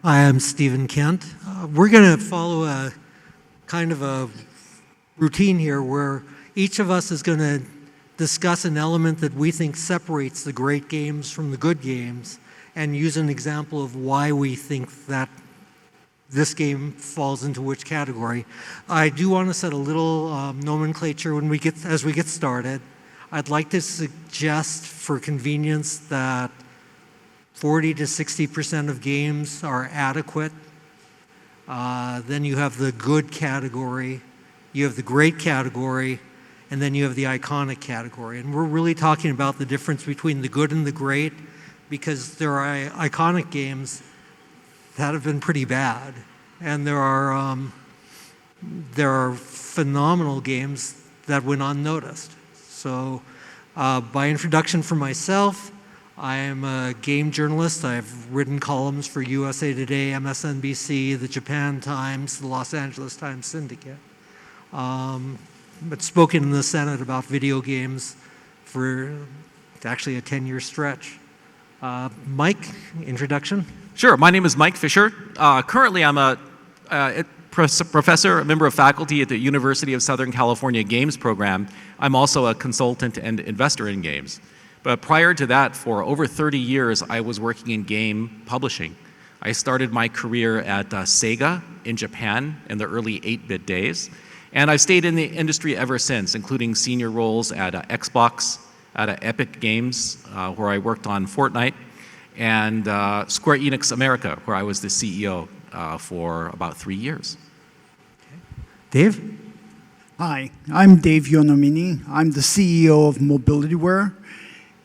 Hi, I'm Stephen Kent. We're going to follow a kind of a routine here where each of us is going to discuss an element that we think separates the great games from the good games and use an example of why we think that this game falls into which category. I do want to set a little nomenclature as we get started. I'd like to suggest for convenience that 40 to 60% of games are adequate. Then you have the good category, you have the great category, and then you have the iconic category. And we're really talking about the difference between the good and the great because there are iconic games that have been pretty bad. And there are phenomenal games that went unnoticed. So by introduction for myself, I am a game journalist. I've written columns for USA Today, MSNBC, the Japan Times, the Los Angeles Times Syndicate. But spoken in the Senate about video games for actually a 10-year stretch. Mike, introduction? Sure. My name is Mike Fisher. Currently, I'm a professor, a member of faculty at the University of Southern California Games Program. I'm also a consultant and investor in games. But prior to that, for over 30 years, I was working in game publishing. I started my career at Sega in Japan in the early 8-bit days. And I've stayed in the industry ever since, including senior roles at Xbox, at Epic Games, where I worked on Fortnite, and Square Enix America, where I was the CEO for about 3 years. Okay. Dave? Hi, I'm Dave Yonomini. I'm the CEO of MobilityWare.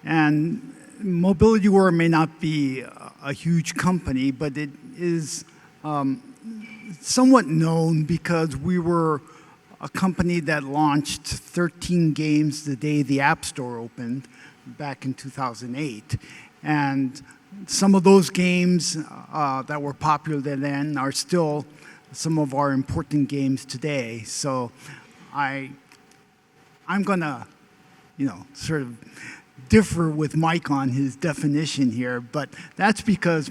And MobilityWare may not be a huge company, but it is somewhat known because we were a company that launched 13 games the day the App Store opened back in 2008. And some of those games that were popular then are still some of our important games today. So I'm going to, sort of differ with Mike on his definition here, but that's because,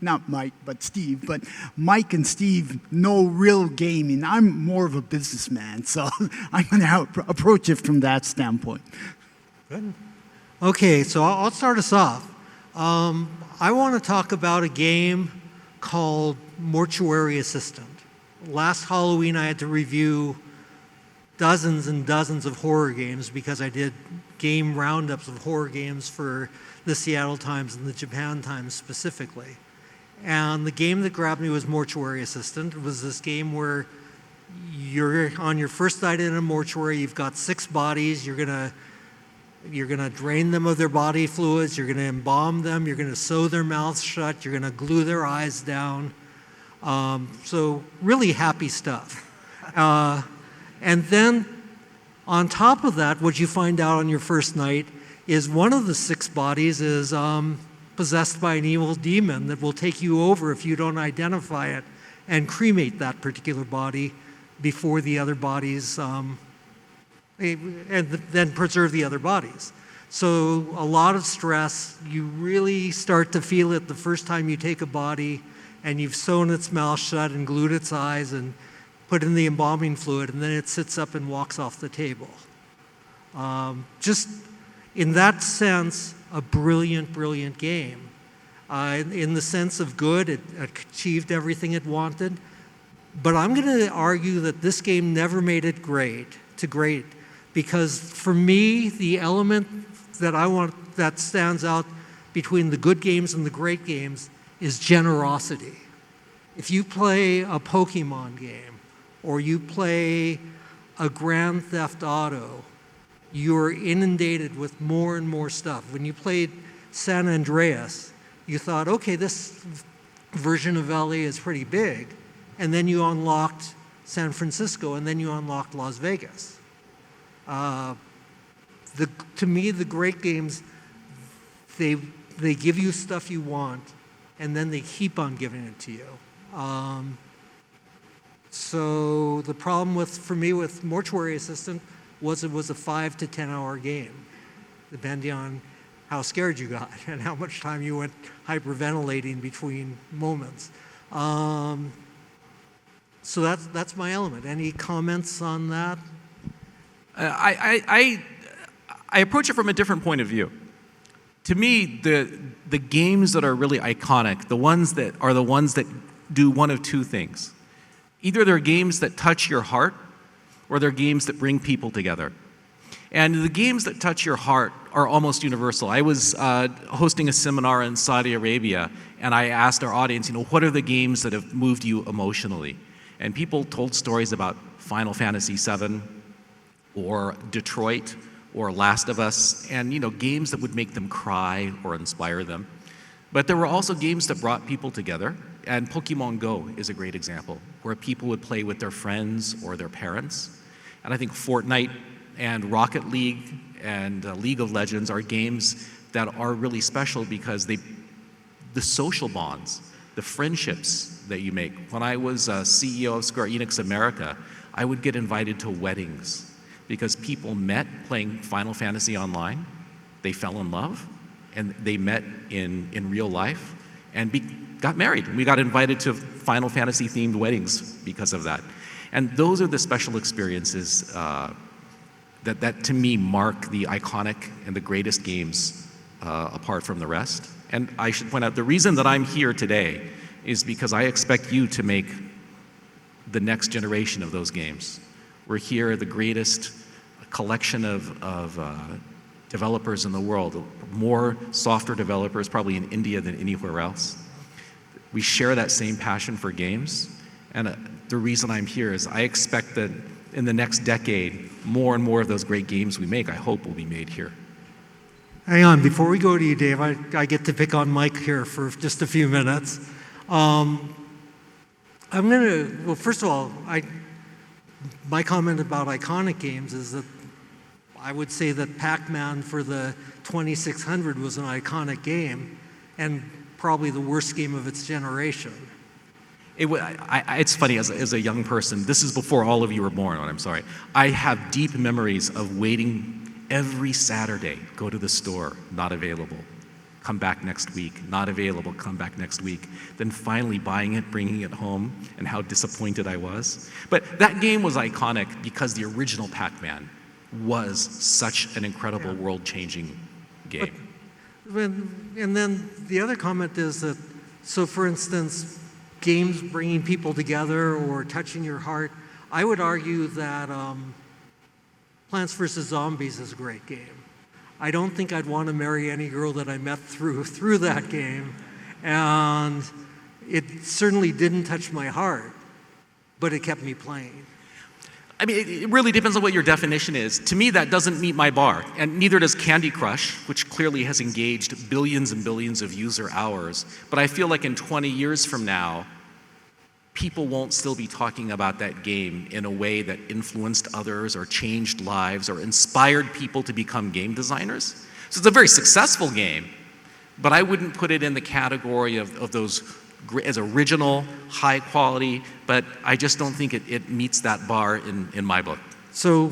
not Mike, but Steve, but Mike and Steve know real gaming. I'm more of a businessman, so I'm going to approach it from that standpoint. Good. Okay, so I'll start us off. I want to talk about a game called Mortuary Assistant. Last Halloween, I had to review dozens and dozens of horror games because I did game roundups of horror games for the Seattle Times and the Japan Times specifically. And the game that grabbed me was Mortuary Assistant. It was this game where you're on your first night in a mortuary, you've got 6 bodies, you're gonna drain them of their body fluids, you're gonna embalm them, you're gonna sew their mouths shut, you're gonna glue their eyes down. So really happy stuff. And then on top of that, what you find out on your first night is one of the 6 bodies is possessed by an evil demon that will take you over if you don't identify it and cremate that particular body before the other bodies, and then preserve the other bodies. So a lot of stress. You really start to feel it the first time you take a body and you've sewn its mouth shut and glued its eyes and put in the embalming fluid, and then it sits up and walks off the table. Just in that sense, a brilliant, brilliant game. In the sense of good, it achieved everything it wanted. But I'm going to argue that this game never made it great, because for me, the element that stands out between the good games and the great games is generosity. If you play a Pokemon game, or you play a Grand Theft Auto, you're inundated with more and more stuff. When you played San Andreas, you thought, okay, this version of LA is pretty big. And then you unlocked San Francisco, and then you unlocked Las Vegas. To me, the great games, they give you stuff you want, and then they keep on giving it to you. So the problem for me with Mortuary Assistant was it was a 5 to 10 hour game, depending on how scared you got and how much time you went hyperventilating between moments. So that's my element. Any comments on that? I approach it from a different point of view. To me, the games that are really iconic, the ones that do one of two things. Either they're games that touch your heart, or they're games that bring people together. And the games that touch your heart are almost universal. I was hosting a seminar in Saudi Arabia, and I asked our audience, what are the games that have moved you emotionally? And people told stories about Final Fantasy VII, or Detroit, or Last of Us, and games that would make them cry or inspire them. But there were also games that brought people together, and Pokemon Go is a great example, where people would play with their friends or their parents. And I think Fortnite and Rocket League and League of Legends are games that are really special because the social bonds, the friendships that you make. When I was CEO of Square Enix America, I would get invited to weddings because people met playing Final Fantasy Online, they fell in love, and they met in real life and got married. We got invited to Final Fantasy themed weddings because of that. And those are the special experiences that to me mark the iconic and the greatest games apart from the rest. And I should point out, the reason that I'm here today is because I expect you to make the next generation of those games. We're here, the greatest collection of developers in the world, more software developers probably in India than anywhere else. We share that same passion for games, and the reason I'm here is I expect that in the next decade, more and more of those great games we make, I hope, will be made here. Hang on, before we go to you, Dave, I get to pick on Mike here for just a few minutes. Well, first of all, my comment about iconic games is that I would say that Pac-Man for the 2600 was an iconic game and probably the worst game of its generation. It's funny, as a young person, this is before all of you were born, I'm sorry. I have deep memories of waiting every Saturday, go to the store, not available. Come back next week, not available, come back next week. Then finally buying it, bringing it home, and how disappointed I was. But that game was iconic because the original Pac-Man was such an incredible world-changing game. And then the other comment is that, so for instance, games bringing people together or touching your heart, I would argue that Plants vs. Zombies is a great game. I don't think I'd want to marry any girl that I met through that game, and it certainly didn't touch my heart, but it kept me playing. I mean, it really depends on what your definition is. To me, that doesn't meet my bar, and neither does Candy Crush, which clearly has engaged billions and billions of user hours. But I feel like in 20 years from now, people won't still be talking about that game in a way that influenced others or changed lives or inspired people to become game designers. So it's a very successful game, but I wouldn't put it in the category of those as original, high quality, but I just don't think it meets that bar in my book. So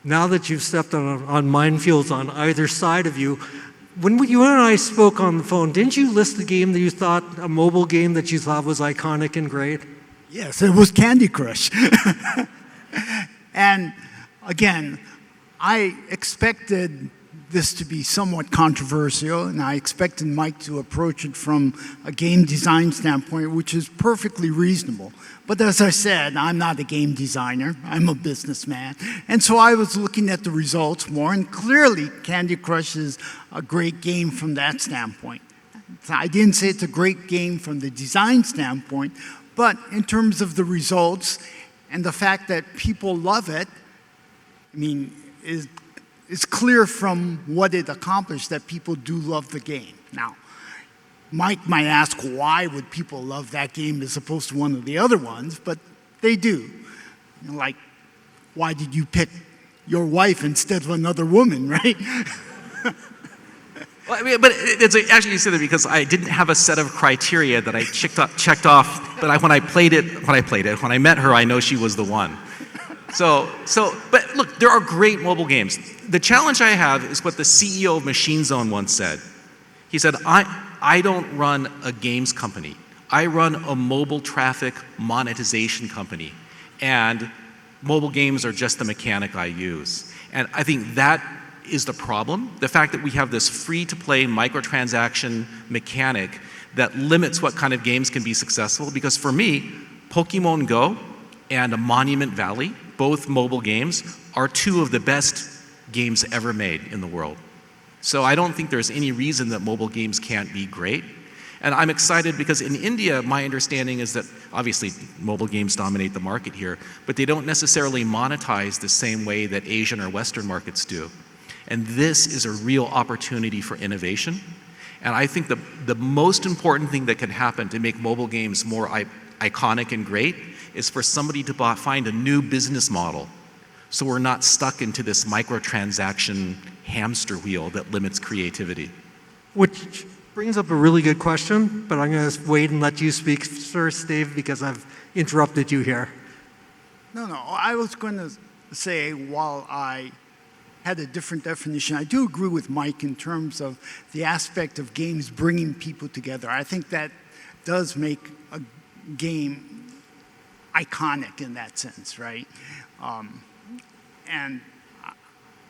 now that you've stepped on minefields on either side of you, when you and I spoke on the phone, didn't you list the game that you thought, a mobile game that you thought was iconic and great? Yes, it was Candy Crush. And again, I expected this to be somewhat controversial, and I expected Mike to approach it from a game design standpoint, which is perfectly reasonable. But as I said, I'm not a game designer, I'm a businessman. And so I was looking at the results more, and clearly Candy Crush is a great game from that standpoint. I didn't say it's a great game from the design standpoint, but in terms of the results and the fact that people love it, I mean, it's clear from what it accomplished that people do love the game. Now, Mike might ask, why would people love that game as opposed to one of the other ones? But they do. You know, like, why did you pick your wife instead of another woman, right? Well, I mean, but it's actually you said that because I didn't have a set of criteria that I checked off. But when I met her, I know she was the one. But look, there are great mobile games. The challenge I have is what the CEO of Machine Zone once said. He said, I don't run a games company. I run a mobile traffic monetization company. And mobile games are just the mechanic I use. And I think that is the problem. The fact that we have this free-to-play microtransaction mechanic that limits what kind of games can be successful. Because for me, Pokemon Go and Monument Valley, both mobile games, are two of the best games ever made in the world. So I don't think there's any reason that mobile games can't be great. And I'm excited because in India, my understanding is that obviously mobile games dominate the market here, but they don't necessarily monetize the same way that Asian or Western markets do. And this is a real opportunity for innovation. And I think the most important thing that can happen to make mobile games more iconic and great is for somebody to find a new business model, so we're not stuck into this microtransaction hamster wheel that limits creativity. Which brings up a really good question, but I'm going to wait and let you speak first, Dave, because I've interrupted you here. No, I was going to say, while I had a different definition, I do agree with Mike in terms of the aspect of games bringing people together. I think that does make a game iconic in that sense, right? And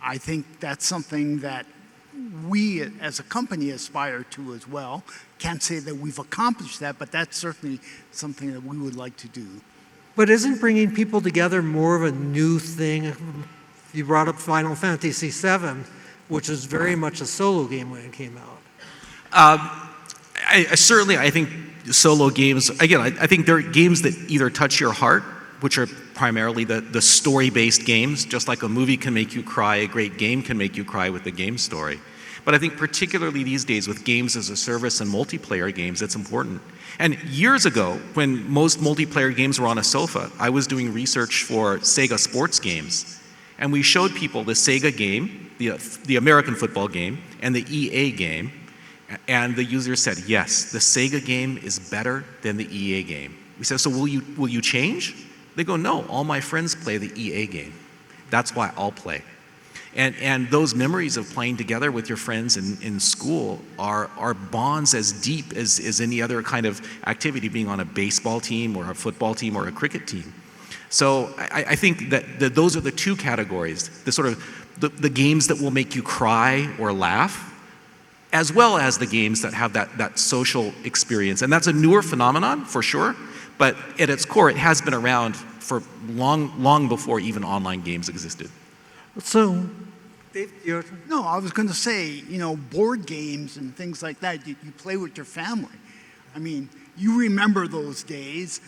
I think that's something that we as a company aspire to as well. Can't say that we've accomplished that, but that's certainly something that we would like to do. But isn't bringing people together more of a new thing? You brought up Final Fantasy VII, which is very much a solo game when it came out. I think solo games, again, I think they're games that either touch your heart, which are primarily the story-based games. Just like a movie can make you cry, a great game can make you cry with the game story. But I think particularly these days with games as a service and multiplayer games, it's important. And years ago, when most multiplayer games were on a sofa, I was doing research for Sega sports games. And we showed people the Sega game, the American football game, and the EA game. And the user said, yes, the Sega game is better than the EA game. We said, so will you change? They go, no, all my friends play the EA game. That's why I'll play. And those memories of playing together with your friends in school are bonds as deep as any other kind of activity, being on a baseball team or a football team or a cricket team. So I think that those are the two categories, the sort of the games that will make you cry or laugh, as well as the games that have that social experience. And that's a newer phenomenon for sure, but at its core, it has been around for long before even online games existed. So, Dave, No, I was going to say, board games and things like that, you play with your family. I mean, you remember those days,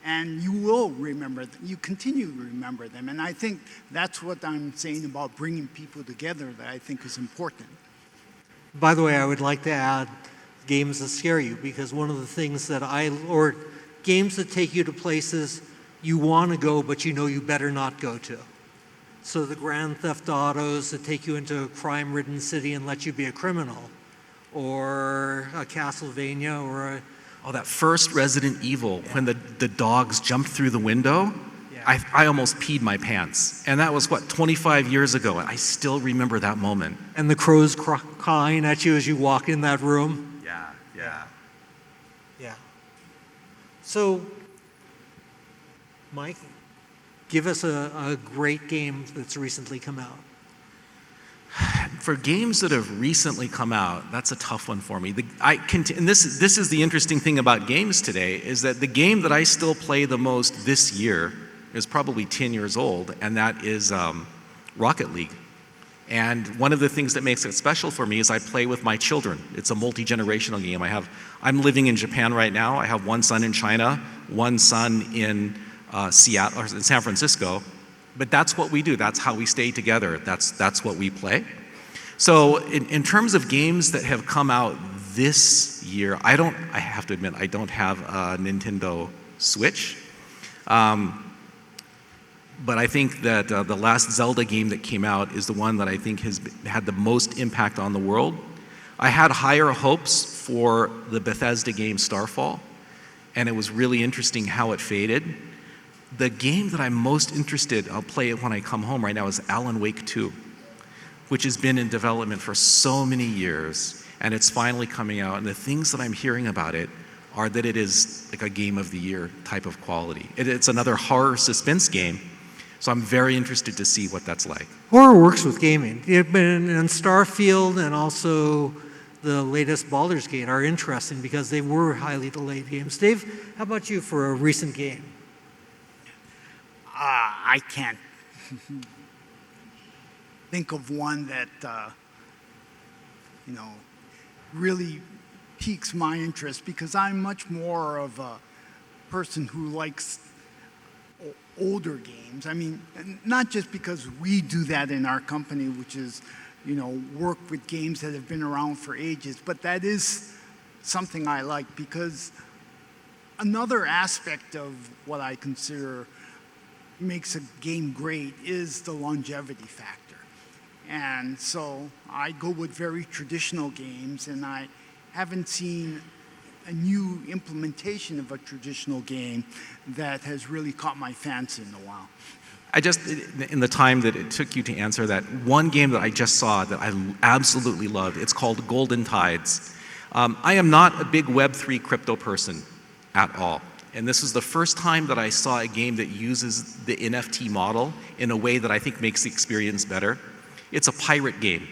and you will remember them. You continue to remember them. And I think that's what I'm saying about bringing people together that I think is important. by the way, I would like to add games that scare you, because one of the things that or games that take you to places you want to go, but you know you better not go to. So the Grand Theft Autos that take you into a crime-ridden city and let you be a criminal, or a Castlevania, or a... Oh, that first Resident Evil, when the dogs jumped through the window, Yeah. I almost peed my pants. And that was, 25 years ago, and I still remember that moment. And the crows cawing at you as you walk in that room. Yeah. Yeah. So, Mike, give us a great game that's recently come out. For games that have recently come out, that's a tough one for me. And this is the interesting thing about games today, is that the game that I still play the most this year is probably 10 years old, and that is Rocket League. And one of the things that makes it special for me is I play with my children. It's a multi-generational game. I'm living in Japan right now. I have one son in China, one son in Seattle, or in San Francisco. But that's what we do. That's how we stay together. That's what we play. So in terms of games that have come out this year, I have to admit, I don't have a Nintendo Switch. But I think that the last Zelda game that came out is the one that I think has had the most impact on the world. I had higher hopes for the Bethesda game Starfall, and it was really interesting how it faded. The game that I'm most interested, I'll play it when I come home right now, is Alan Wake 2, which has been in development for so many years, and it's finally coming out. And the things that I'm hearing about it are that it is like a game of the year type of quality. It's another horror suspense game, so I'm very interested to see what that's like. Horror works with gaming. And Starfield and also the latest Baldur's Gate are interesting because they were highly delayed games. Dave, how about you for a recent game? I can't think of one that really piques my interest because I'm much more of a person who likes older games. I mean, not just because we do that in our company, which is, work with games that have been around for ages, but that is something I like because another aspect of what I consider makes a game great is the longevity factor. And so I go with very traditional games, and I haven't seen a new implementation of a traditional game that has really caught my fancy in a while. In the time that it took you to answer that, one game that I just saw that I absolutely loved, it's called Golden Tides. I am not a big Web3 crypto person at all. And this is the first time that I saw a game that uses the NFT model in a way that I think makes the experience better. It's a pirate game.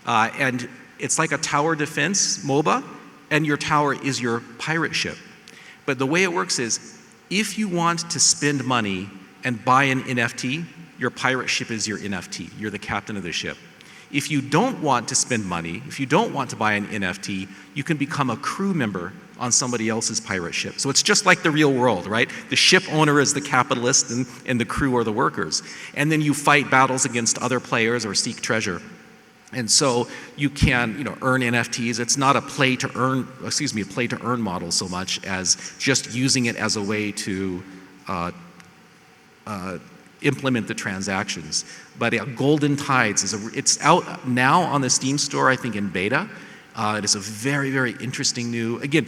And it's like a tower defense MOBA, and your tower is your pirate ship. But the way it works is, if you want to spend money and buy an NFT, your pirate ship is your NFT. You're the captain of the ship. If you don't want to spend money, if you don't want to buy an NFT, you can become a crew member on somebody else's pirate ship. So it's just like the real world, right? The ship owner is the capitalist and the crew are the workers. And then you fight battles against other players or seek treasure. And so you can, earn NFTs. It's not a play to earn model so much as just using it as a way to implement the transactions. But Golden Tides it's out now on the Steam store, I think in beta. It is a very, very interesting new, again,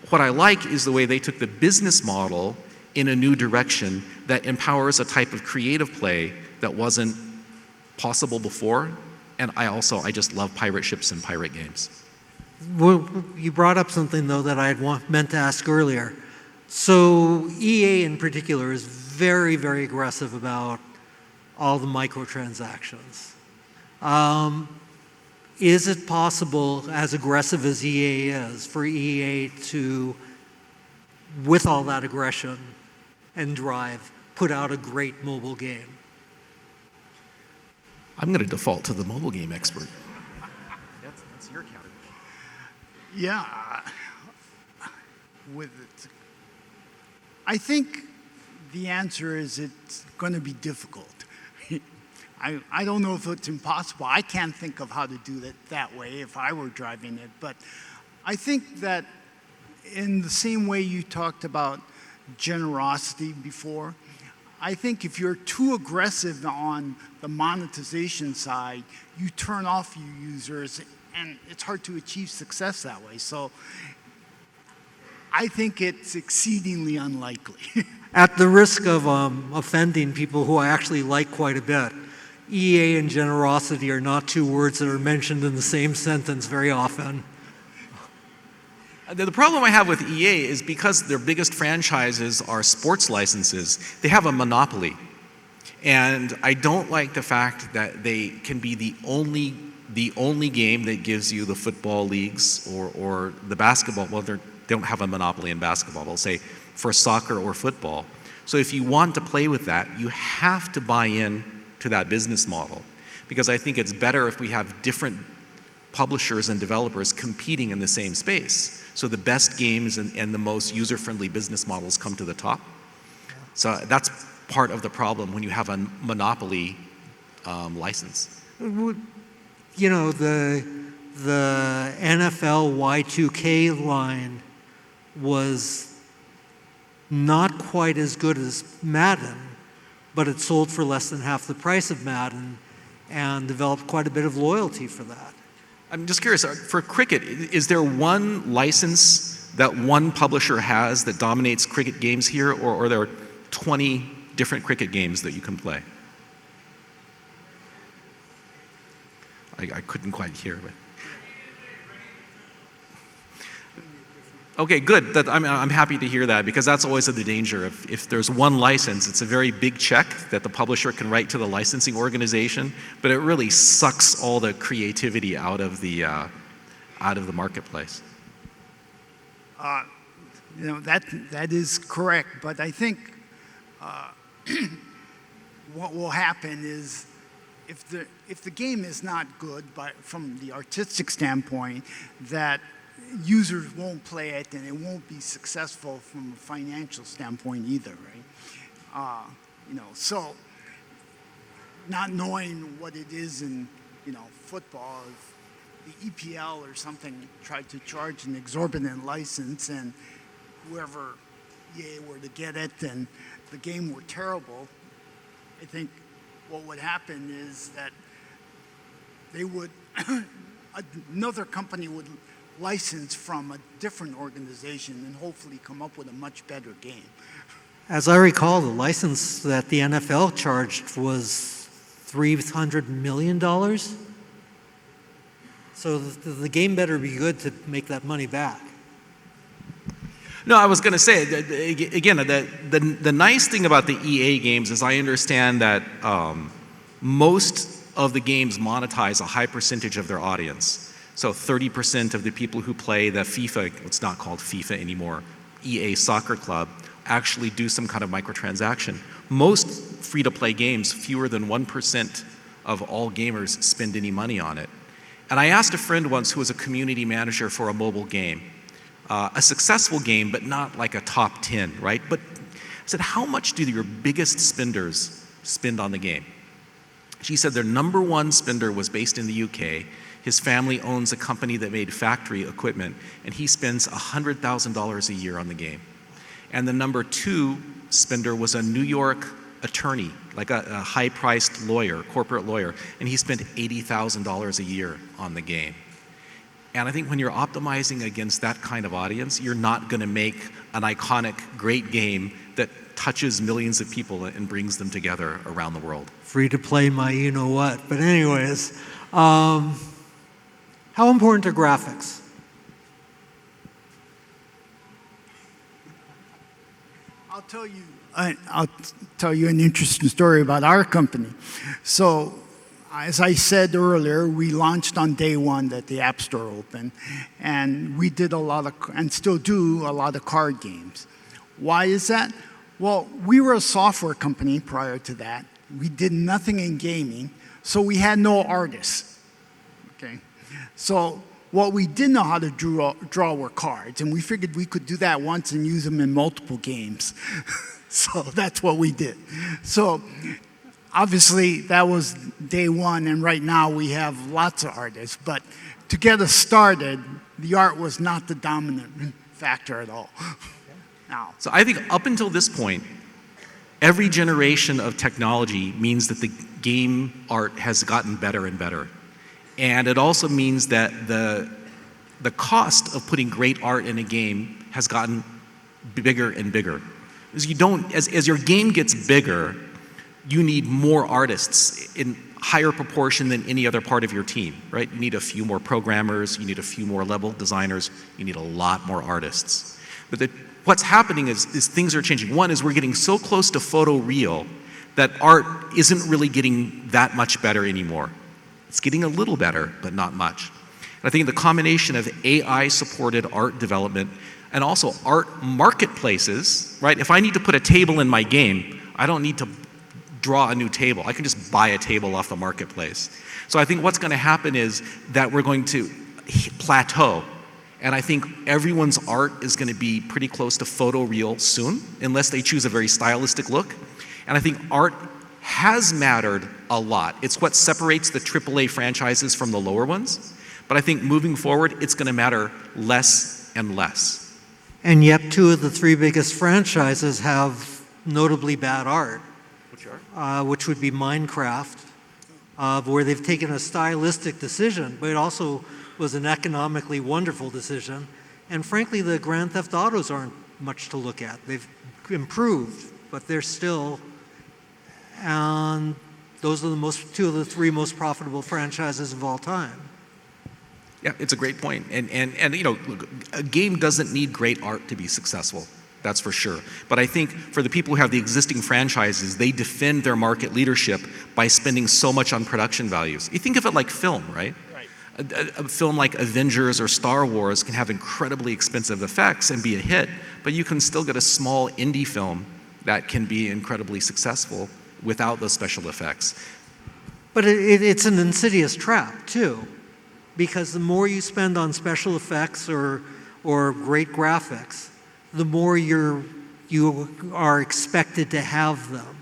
what I like is the way they took the business model in a new direction that empowers a type of creative play that wasn't possible before. And I just love pirate ships and pirate games. Well, you brought up something, though, that I had meant to ask earlier. So EA in particular is very, very aggressive about all the microtransactions. Is it possible, as aggressive as EA is, for EA to, with all that aggression and drive, put out a great mobile game? I'm going to default to the mobile game expert. That's your category. Yeah, I think the answer is it's going to be difficult. I don't know if it's impossible. I can't think of how to do it that way if I were driving it. But I think that in the same way you talked about generosity before, I think if you're too aggressive on the monetization side, you turn off your users, and it's hard to achieve success that way. So I think it's exceedingly unlikely. At the risk of offending people who I actually like quite a bit, EA and generosity are not two words that are mentioned in the same sentence very often. The problem I have with EA is because their biggest franchises are sports licenses, they have a monopoly. And I don't like the fact that they can be the only game that gives you the football leagues or the basketball. Well, they don't have a monopoly in basketball, they'll say for soccer or football. So if you want to play with that, you have to buy in to that business model. Because I think it's better if we have different publishers and developers competing in the same space. So the best games and the most user-friendly business models come to the top. So that's part of the problem when you have a monopoly license. The NFL Y2K line was not quite as good as Madden, but it sold for less than half the price of Madden and developed quite a bit of loyalty for that. I'm just curious, for cricket, is there one license that one publisher has that dominates cricket games here, or are there 20 different cricket games that you can play. I couldn't quite hear, but. Okay, good. I'm happy to hear that, because that's always the danger. If there's one license, it's a very big check that the publisher can write to the licensing organization, but it really sucks all the creativity out of the marketplace. That is correct, but I think what will happen is if the game is not good, from the artistic standpoint, that users won't play it, and it won't be successful from a financial standpoint either, right? So not knowing what it is in football, if the EPL or something tried to charge an exorbitant license, and whoever EA were to get it and the game were terrible, I think what would happen is that they would another company would license from a different organization and hopefully come up with a much better game. As I recall, the license that the NFL charged was $300 million. So the game better be good to make that money back. No, I was going to say, again, the nice thing about the EA games is I understand that most of the games monetize a high percentage of their audience. So 30% of the people who play the FIFA, it's not called FIFA anymore, EA Soccer Club, actually do some kind of microtransaction. Most free-to-play games, fewer than 1% of all gamers spend any money on it. And I asked a friend once who was a community manager for a mobile game, a successful game, but not like a top 10, right? But I said, how much do your biggest spenders spend on the game? She said their number one spender was based in the UK. His family owns a company that made factory equipment, and he spends $100,000 a year on the game. And the number two spender was a New York attorney, like a high-priced lawyer, corporate lawyer, and he spent $80,000 a year on the game. And I think when you're optimizing against that kind of audience, you're not going to make an iconic, great game that touches millions of people and brings them together around the world. Free to play my you-know-what. But anyways, how important are graphics? I'll tell you an interesting story about our company. So, as I said earlier, we launched on day one that the App Store opened, and we did and still do a lot of card games. Why is that? Well, we were a software company prior to that. We did nothing in gaming, so we had no artists. Okay, so what we did know how to draw were cards, and we figured we could do that once and use them in multiple games. So that's what we did. So obviously that was day one, and right now we have lots of artists. But to get us started, the art was not the dominant factor at all. Now, so I think up until this point, every generation of technology means that the game art has gotten better and better. And it also means that the cost of putting great art in a game has gotten bigger and bigger. As your game gets bigger, you need more artists in higher proportion than any other part of your team, right? You need a few more programmers, you need a few more level designers, you need a lot more artists. But what's happening is things are changing. One is we're getting so close to photoreal that art isn't really getting that much better anymore. It's getting a little better, but not much. And I think the combination of AI-supported art development and also art marketplaces, right? If I need to put a table in my game, I don't need to draw a new table. I can just buy a table off the marketplace. So I think what's going to happen is that we're going to plateau. And I think everyone's art is going to be pretty close to photoreal soon, unless they choose a very stylistic look. And I think art has mattered a lot. It's what separates the AAA franchises from the lower ones. But I think moving forward, it's going to matter less and less. And yet two of the three biggest franchises have notably bad art. Which are? Which would be Minecraft, where they've taken a stylistic decision, but it also was an economically wonderful decision. And frankly, the Grand Theft Autos aren't much to look at. They've improved. but they're still, and those are two of the three most profitable franchises of all time. Yeah, it's a great point. And you know, look, a game doesn't need great art to be successful. That's for sure. But I think for the people who have the existing franchises, they defend their market leadership by spending so much on production values. You think of it like film, right? A film like Avengers or Star Wars can have incredibly expensive effects and be a hit, but you can still get a small indie film that can be incredibly successful without those special effects. But it's an insidious trap, too, because the more you spend on special effects or great graphics, the more you are expected to have them.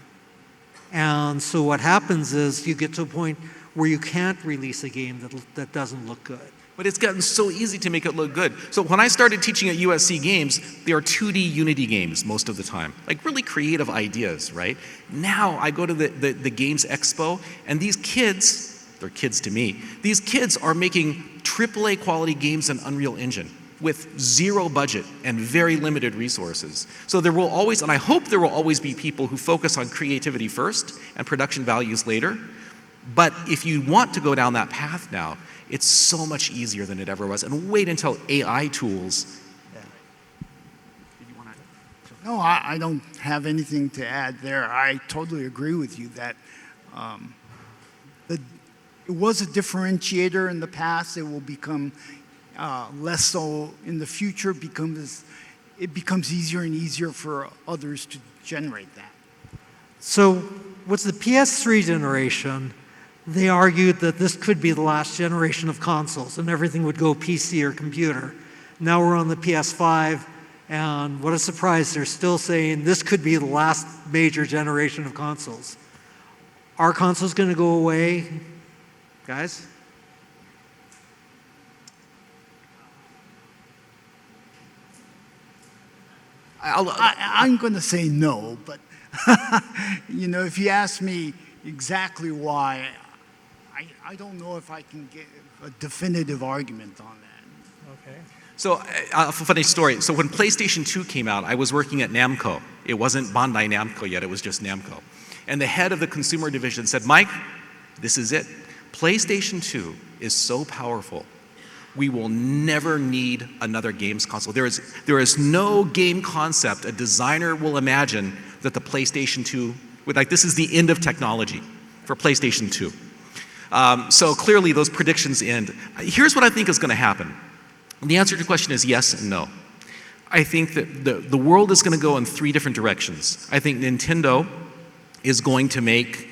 And so what happens is you get to a point where you can't release a game that doesn't look good. But it's gotten so easy to make it look good. So when I started teaching at USC Games, they are 2D Unity games most of the time, like really creative ideas, right? Now I go to the Games Expo, and these kids, they're kids to me, these kids are making AAA quality games in Unreal Engine with zero budget and very limited resources. So there will always, and I hope there will always be people who focus on creativity first and production values later. But if you want to go down that path now, it's so much easier than it ever was. And wait until AI tools. No, I don't have anything to add there. I totally agree with you that it was a differentiator in the past. It will become less so in the future because it becomes easier and easier for others to generate that. So with the PS3 generation, they argued that this could be the last generation of consoles and everything would go PC or computer. Now we're on the PS5, and what a surprise, they're still saying this could be the last major generation of consoles. Are consoles going to go away, guys? I'm going to say no, but you know, if you ask me exactly why, I don't know if I can get a definitive argument on that. Okay. So, a funny story. So when PlayStation 2 came out, I was working at Namco. It wasn't Bandai Namco yet, it was just Namco. And the head of the consumer division said, Mike, this is it. PlayStation 2 is so powerful, we will never need another games console. There is no game concept a designer will imagine that the PlayStation 2, this is the end of technology for PlayStation 2. So clearly those predictions end. Here's what I think is going to happen. The answer to your question is yes and no. I think that the world is going to go in three different directions. I think Nintendo is going to make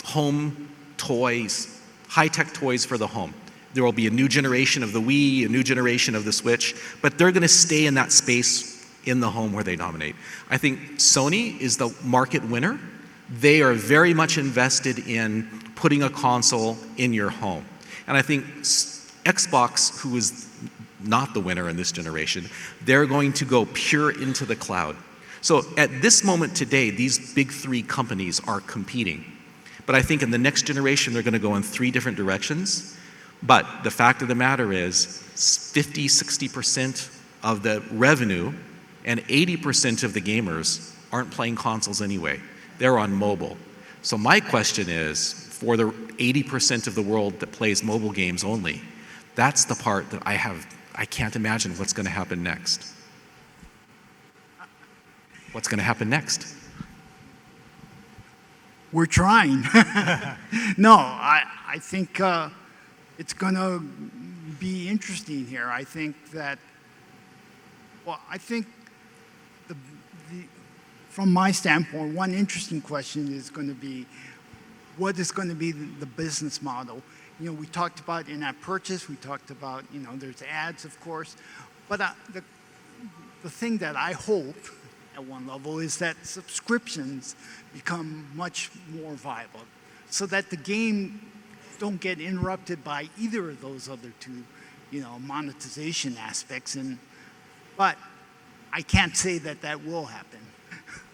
home toys, high-tech toys for the home. There will be a new generation of the Wii, a new generation of the Switch, but they're going to stay in that space in the home where they dominate. I think Sony is the market winner. They are very much invested in putting a console in your home. And I think Xbox, who is not the winner in this generation, they're going to go pure into the cloud. So at this moment today, these big three companies are competing. But I think in the next generation, they're going to go in three different directions. But the fact of the matter is 50, 60% of the revenue and 80% of the gamers aren't playing consoles anyway. They're on mobile. So my question is, for the 80% of the world that plays mobile games only, that's the part that I can't imagine what's going to happen next. What's going to happen next? We're trying. No, I think it's going to be interesting here. I think that, from my standpoint, one interesting question is going to be, what is going to be the business model? You know, we talked about in-app purchase, we talked about, you know, there's ads, of course, but the thing that I hope at one level is that subscriptions become much more viable so that the game don't get interrupted by either of those other two, you know, monetization aspects. But I can't say that will happen.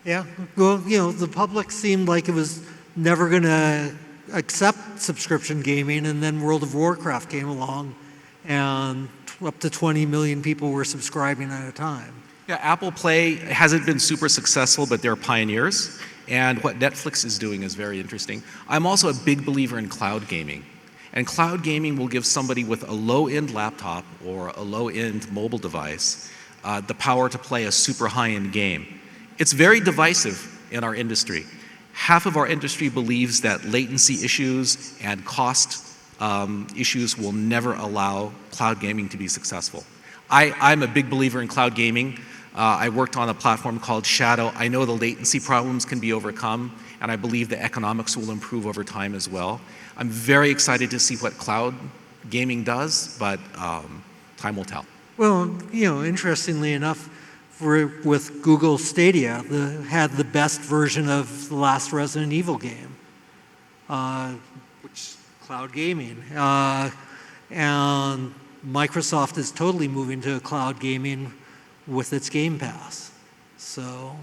Yeah, well, you know, the public seemed like it was never going to accept subscription gaming, and then World of Warcraft came along, and up to 20 million people were subscribing at a time. Yeah, Apple Play hasn't been super successful, but they're pioneers. And what Netflix is doing is very interesting. I'm also a big believer in cloud gaming. And cloud gaming will give somebody with a low-end laptop or a low-end mobile device the power to play a super high-end game. It's very divisive in our industry. Half of our industry believes that latency issues and cost issues will never allow cloud gaming to be successful. I'm a big believer in cloud gaming. I worked on a platform called Shadow. I know the latency problems can be overcome, and I believe the economics will improve over time as well. I'm very excited to see what cloud gaming does, but time will tell. Well, interestingly enough, with Google Stadia, had the best version of the last Resident Evil game, which cloud gaming. And Microsoft is totally moving to cloud gaming with its Game Pass. So,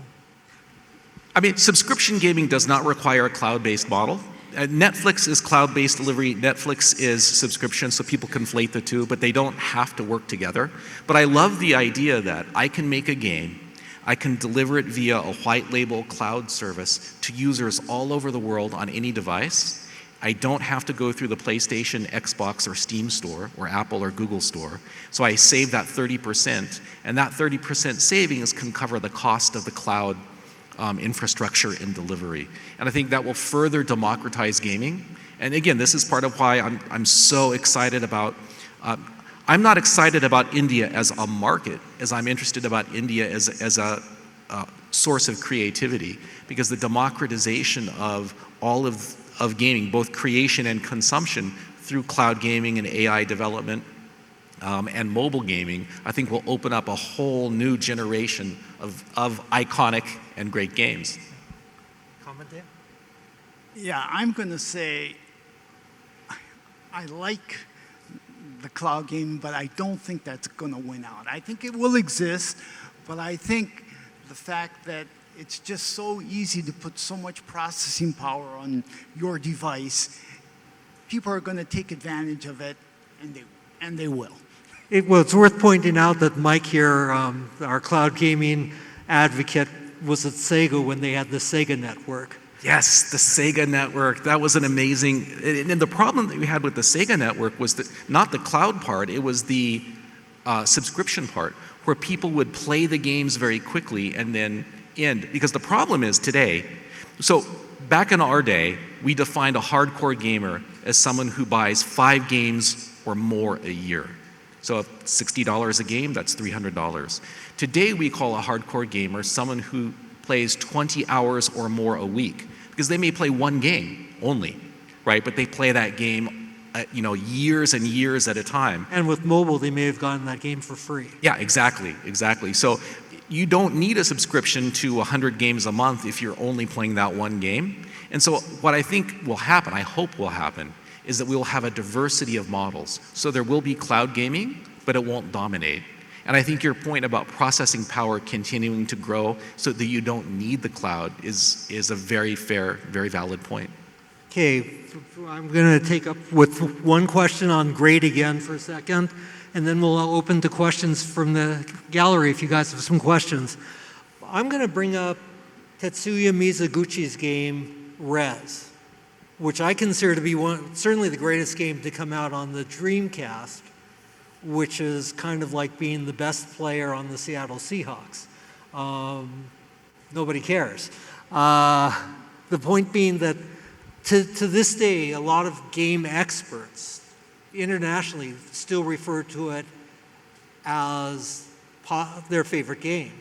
I mean, subscription gaming does not require a cloud-based model. Netflix is cloud-based delivery, Netflix is subscription, so people conflate the two, but they don't have to work together. But I love the idea that I can make a game, I can deliver it via a white label cloud service to users all over the world on any device. I don't have to go through the PlayStation, Xbox, or Steam store, or Apple or Google store. So I save that 30%, and that 30% savings can cover the cost of the cloud infrastructure and delivery. And I think that will further democratize gaming. And again, this is part of why I'm so excited about, I'm not excited about India as a market, as I'm interested about India as a source of creativity, because the democratization of all of gaming, both creation and consumption through cloud gaming and AI development and mobile gaming, I think will open up a whole new generation of iconic and great games. comment there? Yeah, I'm going to say I like the cloud game, but I don't think that's going to win out. I think it will exist, but I think the fact that it's just so easy to put so much processing power on your device, people are going to take advantage of it, and they will. Well, it's worth pointing out that Mike here, our cloud gaming advocate, was at Sega when they had the Sega Network. Yes, the Sega Network, that was an amazing, and the problem that we had with the Sega Network was that not the cloud part, it was the subscription part, where people would play the games very quickly and then end. Because the problem is today, so back in our day, we defined a hardcore gamer as someone who buys 5 games or more a year. So if $60 a game, that's $300. Today we call a hardcore gamer someone who plays 20 hours or more a week, because they may play one game only, right? But they play that game, years and years at a time. And with mobile, they may have gotten that game for free. Yeah, exactly. So you don't need a subscription to 100 games a month if you're only playing that one game. And so what I think will happen, I hope will happen, is that we will have a diversity of models. So there will be cloud gaming, but it won't dominate. And I think your point about processing power continuing to grow so that you don't need the cloud is a very fair, very valid point. Okay, I'm going to take up with one question on grade again for a second, and then we'll open to questions from the gallery if you guys have some questions. I'm going to bring up Tetsuya Mizuguchi's game, Rez, which I consider to be certainly the greatest game to come out on the Dreamcast, which is kind of like being the best player on the Seattle Seahawks. Nobody cares. The point being that to this day, a lot of game experts internationally still refer to it as their favorite game.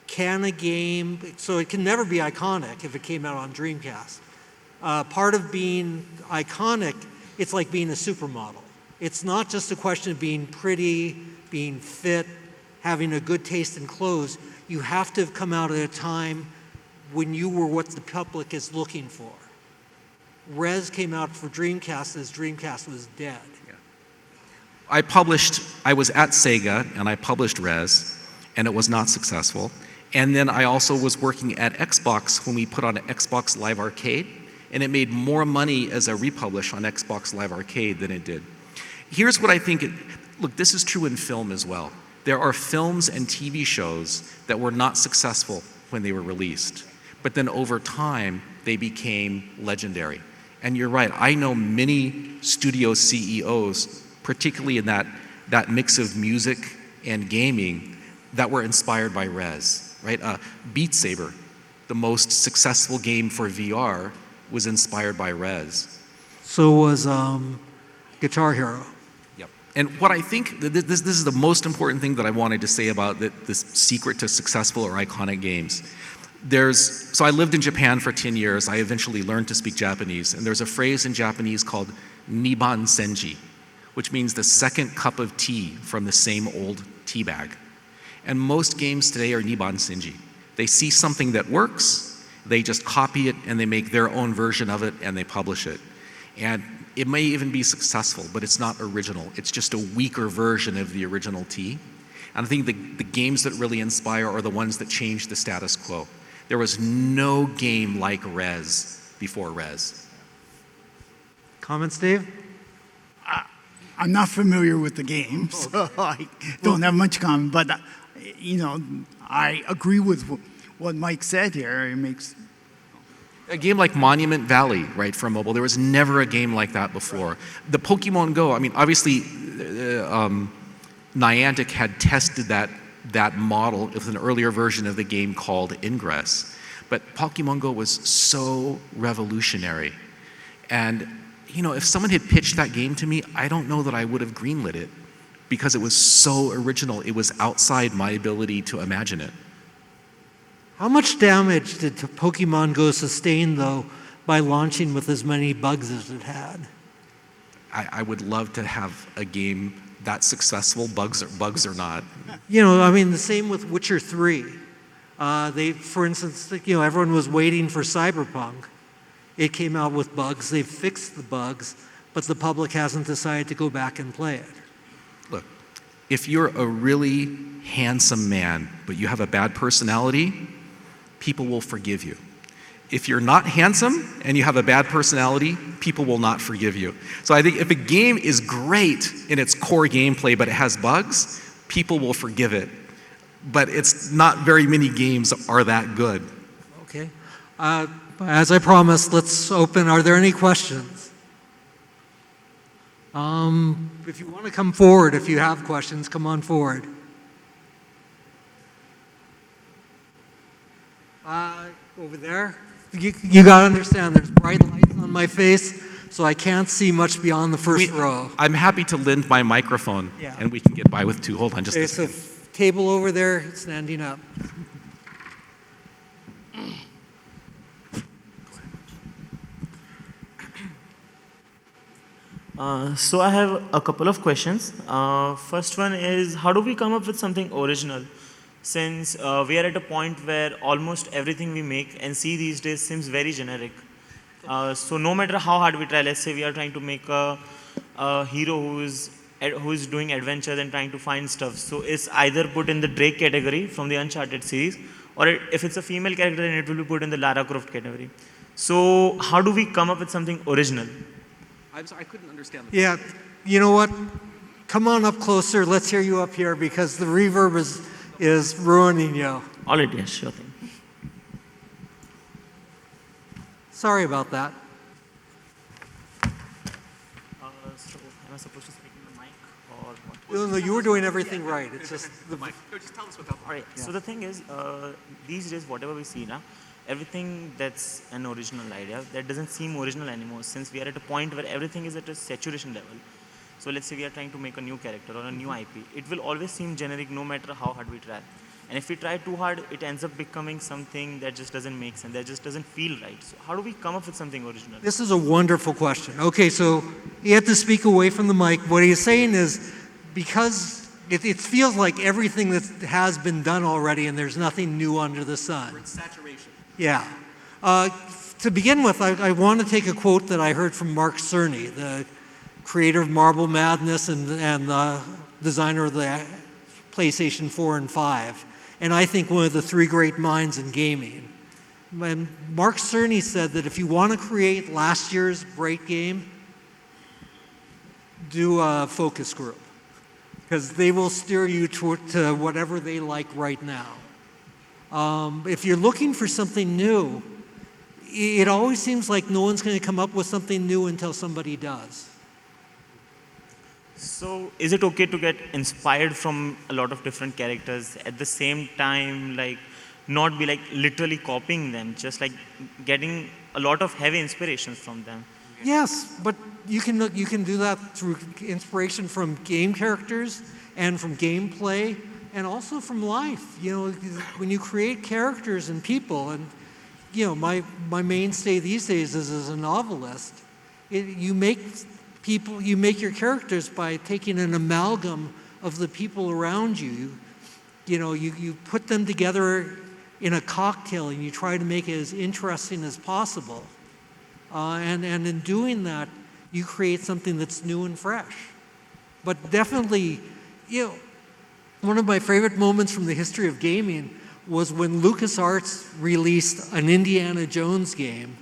Can a game, so it can never be iconic if it came out on Dreamcast. Part of being iconic, it's like being a supermodel. It's not just a question of being pretty, being fit, having a good taste in clothes. You have to have come out at a time when you were what the public is looking for. Rez came out for Dreamcast as Dreamcast was dead. Yeah. I was at Sega and I published Rez, and it was not successful. And then I also was working at Xbox when we put on an Xbox Live Arcade, and it made more money as a republish on Xbox Live Arcade than it did. Here's what I think, look, this is true in film as well. There are films and TV shows that were not successful when they were released, but then over time, they became legendary. And you're right, I know many studio CEOs, particularly in that mix of music and gaming, that were inspired by Rez, right? Beat Saber, the most successful game for VR, was inspired by Rez. So was Guitar Hero. Yep. And what I think, this is the most important thing that I wanted to say about this secret to successful or iconic games. So I lived in Japan for 10 years. I eventually learned to speak Japanese. And there's a phrase in Japanese called Niban Senji, which means the second cup of tea from the same old tea bag. And most games today are Niban Senji. They see something that works, they just copy it, and they make their own version of it, and they publish it. And it may even be successful, but it's not original. It's just a weaker version of the original tea. And I think the games that really inspire are the ones that change the status quo. There was no game like Rez before Rez. Comments, Dave? I'm not familiar with the game, so I don't have much comment. But I agree with what Mike said here. It makes a game like Monument Valley, right, for mobile. There was never a game like that before. The Pokemon Go. I mean, obviously, Niantic had tested that model with an earlier version of the game called Ingress. But Pokemon Go was so revolutionary. And, if someone had pitched that game to me, I don't know that I would have greenlit it because it was so original. It was outside my ability to imagine it. How much damage did Pokemon Go sustain, though, by launching with as many bugs as it had? I would love to have a game that successful, bugs or not. The same with Witcher 3. For instance, everyone was waiting for Cyberpunk. It came out with bugs. They've fixed the bugs, but the public hasn't decided to go back and play it. Look, if you're a really handsome man, but you have a bad personality, people will forgive you. If you're not handsome and you have a bad personality, people will not forgive you. So I think if a game is great in its core gameplay, but it has bugs, people will forgive it. But it's not very many games are that good. Okay. As I promised, let's open. Are there any questions? If you want to come forward, if you have questions, come on forward. Over there. You got to understand, there's bright lights on my face, so I can't see much beyond the first row. I'm happy to lend my microphone, Yeah. and we can get by with two. Hold on just Okay, a so second. table over there, standing up. So I have a couple of questions. First one is, how do we come up with something original? Since we are at a point where almost everything we make and see these days seems very generic. So no matter how hard we try, let's say we are trying to make a hero who is doing adventures and trying to find stuff. So it's either put in the Drake category from the Uncharted series, or if it's a female character, then it will be put in the Lara Croft category. So how do we come up with something original? I'm sorry, I couldn't understand. Yeah, you know what? Come on up closer. Let's hear you up here because the reverb is ruining you. All right, yes, sure thing. Sorry about that. So am I supposed to speak in the mic or what? No, you were doing everything right. It's just the mic. Just tell us what that. All right. So the thing is, these days, whatever we see now, everything that's an original idea, that doesn't seem original anymore since we are at a point where everything is at a saturation level. So let's say we are trying to make a new character or a new IP. It will always seem generic no matter how hard we try. And if we try too hard, it ends up becoming something that just doesn't make sense, that just doesn't feel right. So how do we come up with something original? This is a wonderful question. Okay, so you have to speak away from the mic. What he's saying is because it feels like everything that has been done already and there's nothing new under the sun. It's saturation. Yeah. To begin with, I want to take a quote that I heard from Mark Cerny, the creator of Marble Madness and the designer of the PlayStation 4 and 5. And I think one of the three great minds in gaming. And Mark Cerny said that if you want to create last year's great game, do a focus group. because they will steer you to whatever they like right now. If you're looking for something new, it always seems like no one's going to come up with something new until somebody does. So is it okay to get inspired from a lot of different characters at the same time, like not be like literally copying them, just like getting a lot of heavy inspirations from them? Yes, but you can do that through inspiration from game characters and from gameplay and also from life. You know, when you create characters and people, and you know, my mainstay these days is as a novelist. You make your characters by taking an amalgam of the people around you. You know, you put them together in a cocktail and you try to make it as interesting as possible. And in doing that, you create something that's new and fresh. But definitely, you know, one of my favorite moments from the history of gaming was when LucasArts released an Indiana Jones game,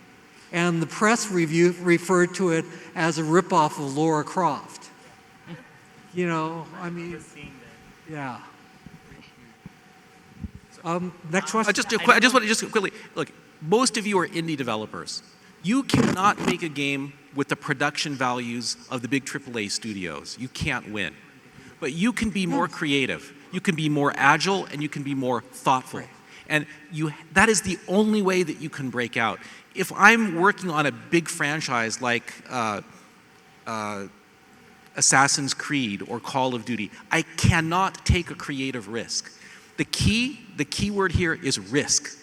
and the press review referred to it as a ripoff of Lara Croft. You know, I mean, yeah. Next question. I just want to quickly look. Most of you are indie developers. You cannot make a game with the production values of the big AAA studios. You can't win. But you can be more creative. You can be more agile, and you can be more thoughtful. And that is the only way that you can break out. If I'm working on a big franchise like Assassin's Creed or Call of Duty, I cannot take a creative risk. The key word here is risk.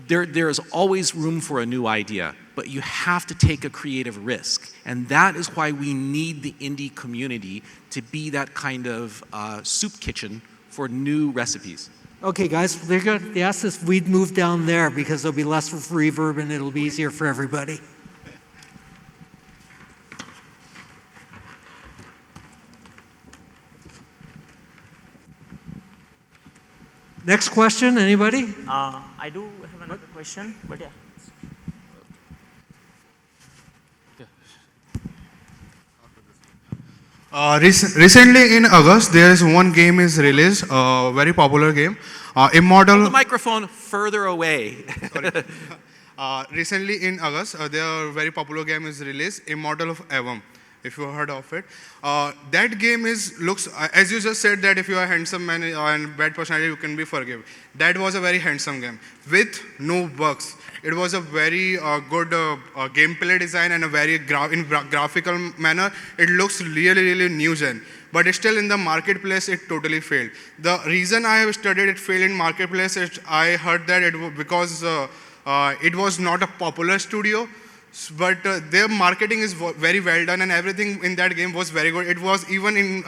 There is always room for a new idea, but you have to take a creative risk. And that is why we need the indie community to be that kind of soup kitchen for new recipes. Okay, guys, they asked us if we'd move down there because there'll be less reverb and it'll be easier for everybody. Next question, anybody? I do have another question, but yeah. Recently in August, there is one game is released, a very popular game, Immortal. Hold the microphone further away. Recently in August, there a very popular game is released, Immortal of Avam, if you heard of it. That game looks, as you just said that if you are a handsome man and bad personality, you can be forgiven. That was a very handsome game with no bugs. It was a very good gameplay design and a very graphical manner. It looks really, really new gen. But still in the marketplace, it totally failed. The reason I have studied it failed in marketplace is I heard that it was because it was not a popular studio, but their marketing is very well done and everything in that game was very good. It was even in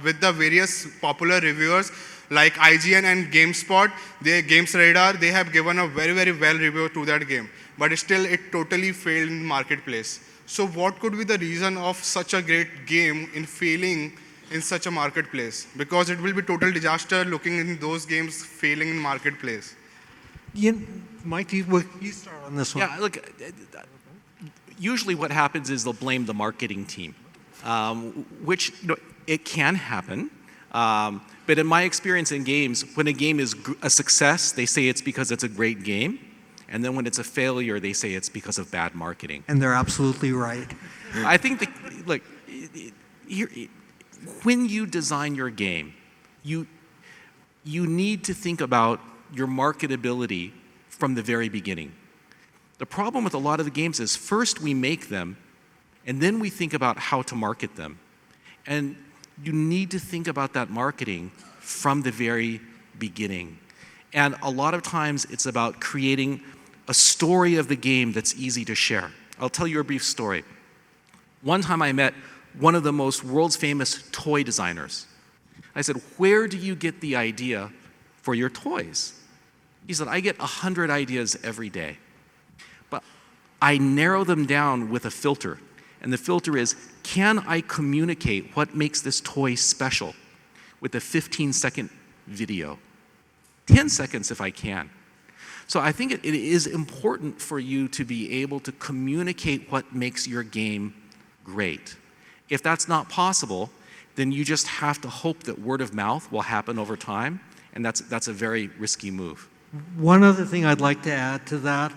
with the various popular reviewers like IGN and GameSpot, GamesRadar, they have given a very, very well review to that game. But still, it totally failed in marketplace. So what could be the reason of such a great game in failing in such a marketplace? Because it will be total disaster looking in those games failing in marketplace. Mike, you start on this one. Yeah, look, usually what happens is they'll blame the marketing team, which it can happen. But in my experience in games, when a game is a success, they say it's because it's a great game. And then when it's a failure, they say it's because of bad marketing. And they're absolutely right. I think, when you design your game, you need to think about your marketability from the very beginning. The problem with a lot of the games is first we make them, and then we think about how to market them. And you need to think about that marketing from the very beginning. And a lot of times it's about creating a story of the game that's easy to share. I'll tell you a brief story. One time I met one of the most world's famous toy designers. I said, "Where do you get the idea for your toys?" He said, "I get 100 ideas every day. But I narrow them down with a filter. And the filter is, can I communicate what makes this toy special with a 15-second video? 10 seconds if I can." So I think it is important for you to be able to communicate what makes your game great. If that's not possible, then you just have to hope that word of mouth will happen over time, and that's a very risky move. One other thing I'd like to add to that,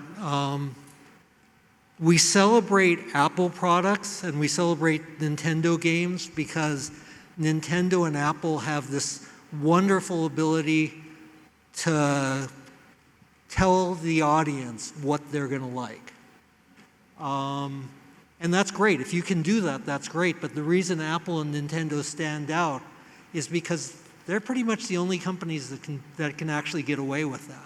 we celebrate Apple products and we celebrate Nintendo games because Nintendo and Apple have this wonderful ability to tell the audience what they're going to like. And that's great. If you can do that, that's great. But the reason Apple and Nintendo stand out is because they're pretty much the only companies that can actually get away with that.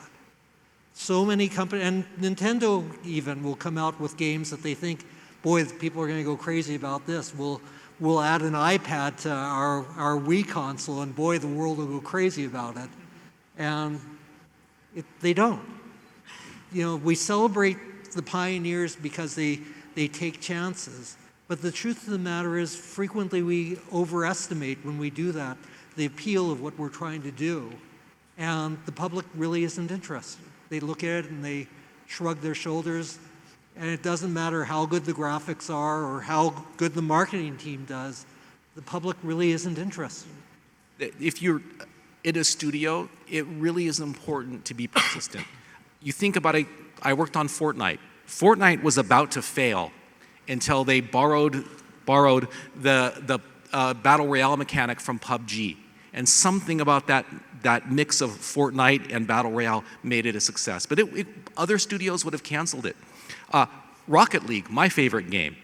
So many companies, and Nintendo even will come out with games that they think, boy, people are going to go crazy about this. We'll add an iPad to our Wii console, and boy, the world will go crazy about it. And they don't. You know, we celebrate the pioneers because they take chances. But the truth of the matter is, frequently we overestimate when we do that the appeal of what we're trying to do. And the public really isn't interested. They look at it and they shrug their shoulders, and it doesn't matter how good the graphics are or how good the marketing team does, the public really isn't interested. If you're in a studio, it really is important to be persistent. You think about it, I worked on Fortnite. Fortnite was about to fail until they borrowed the Battle Royale mechanic from PUBG. And something about that mix of Fortnite and Battle Royale made it a success. But other studios would have canceled it. Rocket League, my favorite game,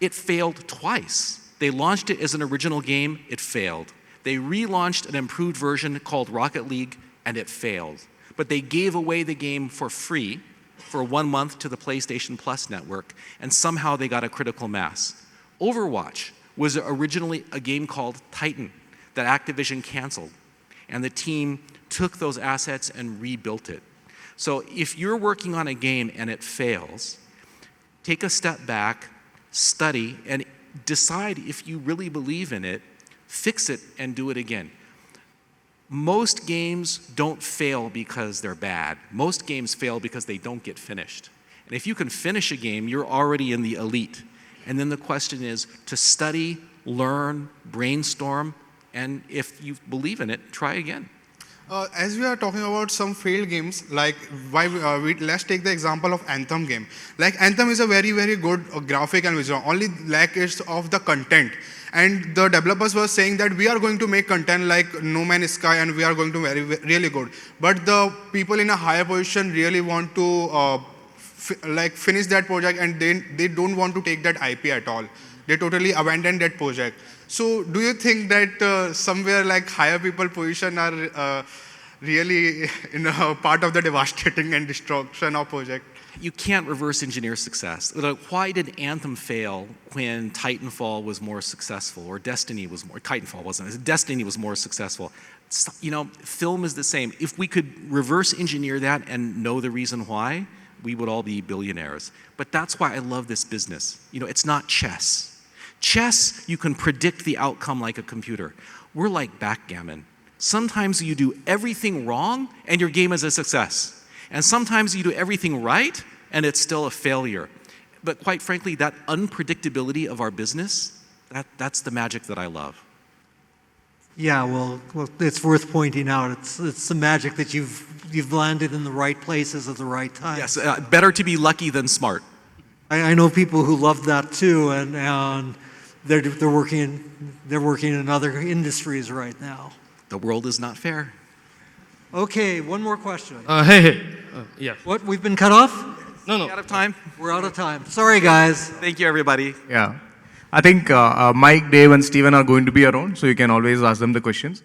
it failed twice. They launched it as an original game, it failed. They relaunched an improved version called Rocket League, and it failed. But they gave away the game for free for 1 month to the PlayStation Plus network, and somehow they got a critical mass. Overwatch was originally a game called Titan that Activision canceled, and the team took those assets and rebuilt it. So if you're working on a game and it fails, take a step back, study, and decide if you really believe in it, fix it, and do it again. Most games don't fail because they're bad. Most games fail because they don't get finished. And if you can finish a game, you're already in the elite. And then the question is to study, learn, brainstorm, and if you believe in it, try again. As we are talking about some failed games, like let's take the example of Anthem game. Like Anthem is a very, very good graphic and visual. Only lack is of the content. And the developers were saying that we are going to make content like No Man's Sky and we are going to really good. But the people in a higher position really want to finish that project, and they don't want to take that IP at all. They totally abandoned that project. So do you think that somewhere like higher people position are really in a part of the devastating and destruction of project? You can't reverse engineer success. Like, why did Anthem fail when Titanfall was more successful, or Destiny was more, Titanfall wasn't, Destiny was more successful? You know, film is the same. If we could reverse engineer that and know the reason why, we would all be billionaires. But that's why I love this business. You know, it's not chess. Chess, you can predict the outcome like a computer. We're like backgammon. Sometimes you do everything wrong and your game is a success. And sometimes you do everything right and it's still a failure. But quite frankly, that unpredictability of our business, that's the magic that I love. Yeah, well, it's worth pointing out. It's the magic that you've landed in the right places at the right time. Yes, better to be lucky than smart. I know people who love that too, and they're working in other industries right now. The world is not fair. Okay, one more question. Yeah. What, we've been cut off? No. Out of time? We're out of time. Sorry, guys. Thank you, everybody. Yeah. I think Mike, Dave, and Steven are going to be around, so you can always ask them the questions.